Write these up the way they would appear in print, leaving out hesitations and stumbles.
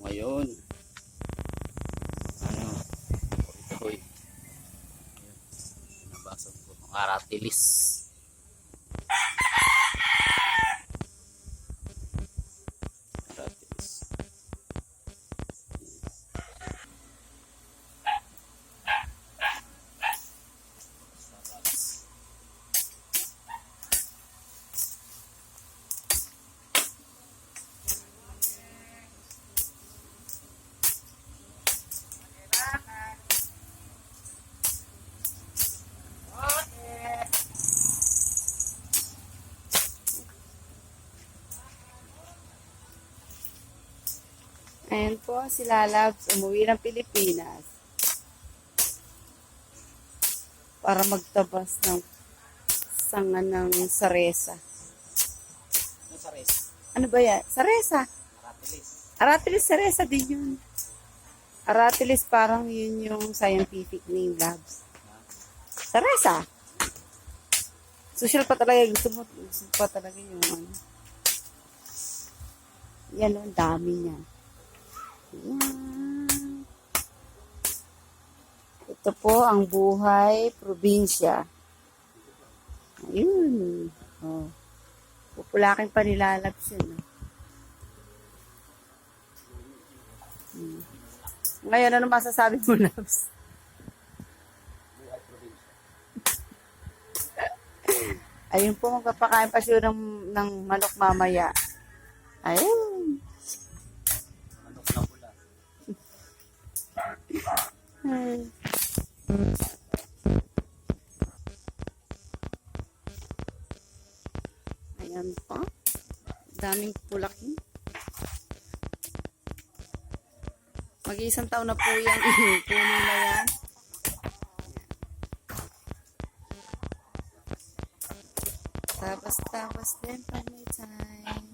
ngayon, ano, ito, nabasa ko, aratilis. Aratilis. Ayan po, si Lalabs umuwi ng Pilipinas para magtabas ng sanga ng saresa. Ano sa res? Ano ba yan? Saresa. Aratilis. Aratilis saresa din yun. Aratilis parang yun yung scientific name, Labs. Saresa. Social pa talaga. Gusto mo pa talaga yung ano. Yan, ang dami niya. Yan. Ito po ang buhay probinsya. Ayun. Oh. Pupulakin pa ni Lalabs yun. Ngayon, ano masasabi mo, Labs? Ayun po, magpapakain pa siya ng manok mamaya. Ayun. Manok na pula. Ayan po. Daming pulakin. Mag-iisang taon na po yan. Puno na yan. Tapos din pag may time.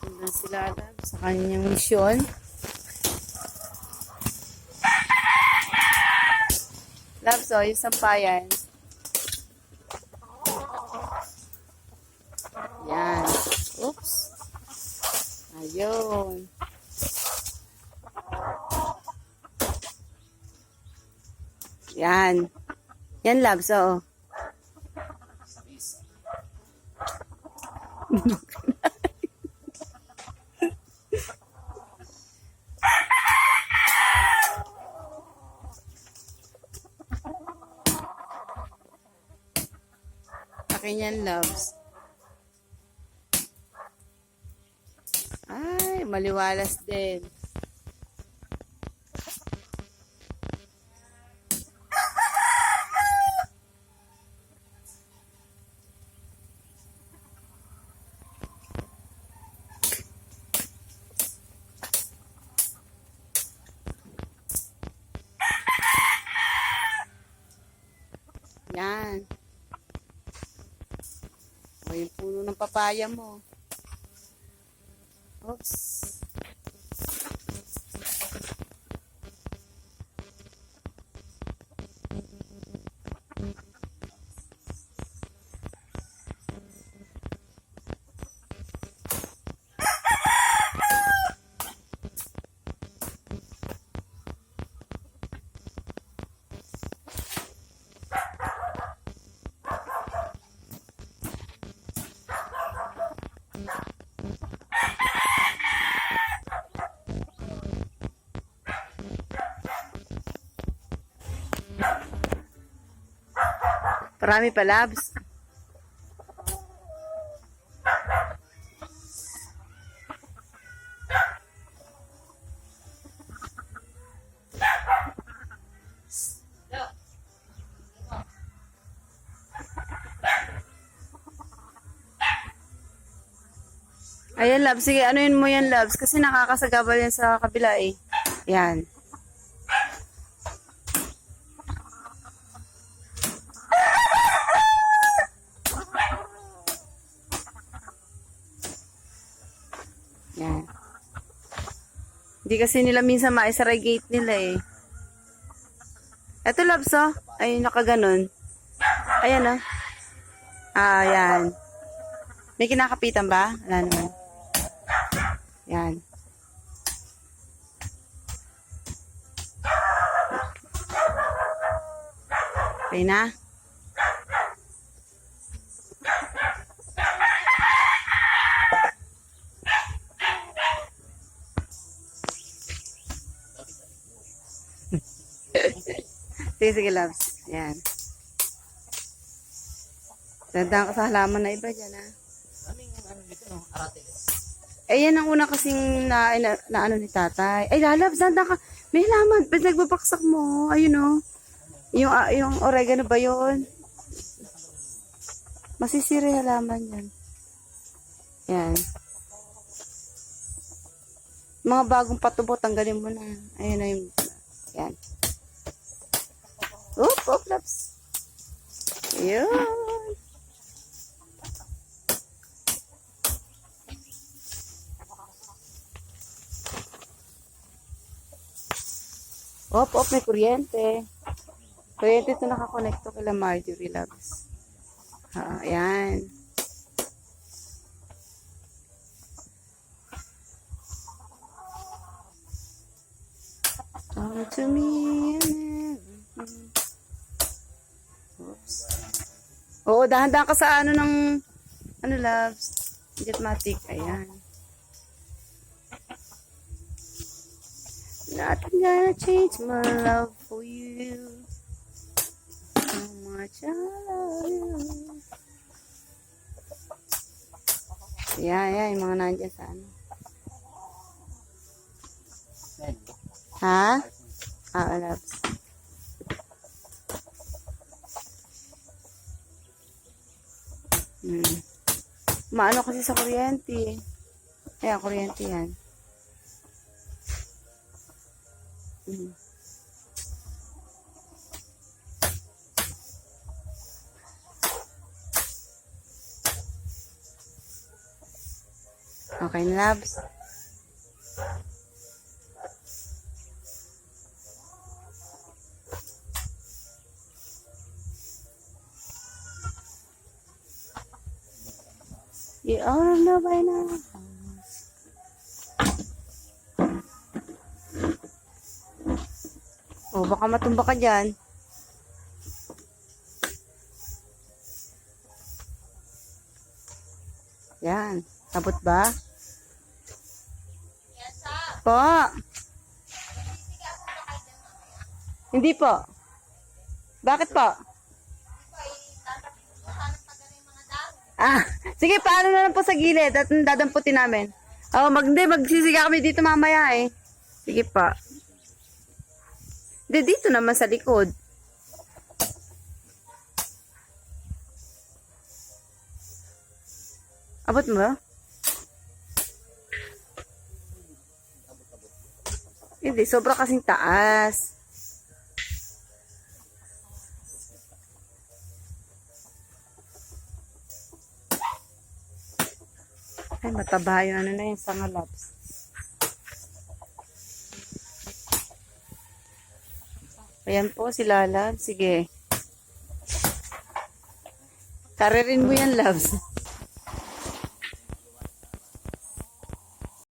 Sundan si Lalab sa kanyang misyon. Labs, oh, yung sampayan. Yan. Oops. Ayun. Yan. Yan, Labs, oh. Saris. Akin yan, Labs. Ay, maliwalas din. Yan. O, yung puno ng papaya mo. Oops. Marami pa, Labs. Ayan, Labs. Sige, anuin mo yan, Labs. Kasi nakakasagabal yan sa kabila eh. Yan. Yan. Hindi kasi nila minsan maisara gate nila eh. Eto, Labs, oh. Ay, nakaganon. Ayan o. Ah, yan. May kinakapitan ba? Wala naman. Yan. Okay na? Sige, sige, loves. Yan. Tandaan ka sa halaman na iba dyan, ha? Aming ano dito, no? Aratilis. Eh, yan ang una kasing na ano ni tatay. Ay, lalabs, tandaan ka. May halaman. Ba't nagbabaksak mo? Ayun, oh. Yung oregano ba yun? Masisira yung halaman yan. Yan. Mga bagong patubo, tanggalin mo na. Ayun na yung... Yan. Oop, loves. Ayun. Op, may kuryente. Kuryente ito nakakonect to kila Marjorie loves. Ayan. Come to me. Oops. Oo, dahan-dahan ka sa ano ng ano loves. Jetmatic. Ayan. Nothing gonna change my love for you. How much I love you. Yan, yung mga nandiyan sa ano. Ha? Loves. Maano kasi sa kuryente. Ayan, kuryente yan. Okay, loves. You all know by now. Oh, baka matumba ka dyan. Yan. Abot ba? Yes, sir. Po. Hindi po. Bakit po? Sige, paano na lang po sa gilid at dadamputin namin. Oh, magsisiga kami dito mamaya eh. Sige pa. Hindi, dito naman sa likod. Abot mo ba? Hindi, sobra kasing taas. Ay, mataba yung ano na yung sangalaps. Ayan po si Lalab. Sige. Karirin mo yan, loves.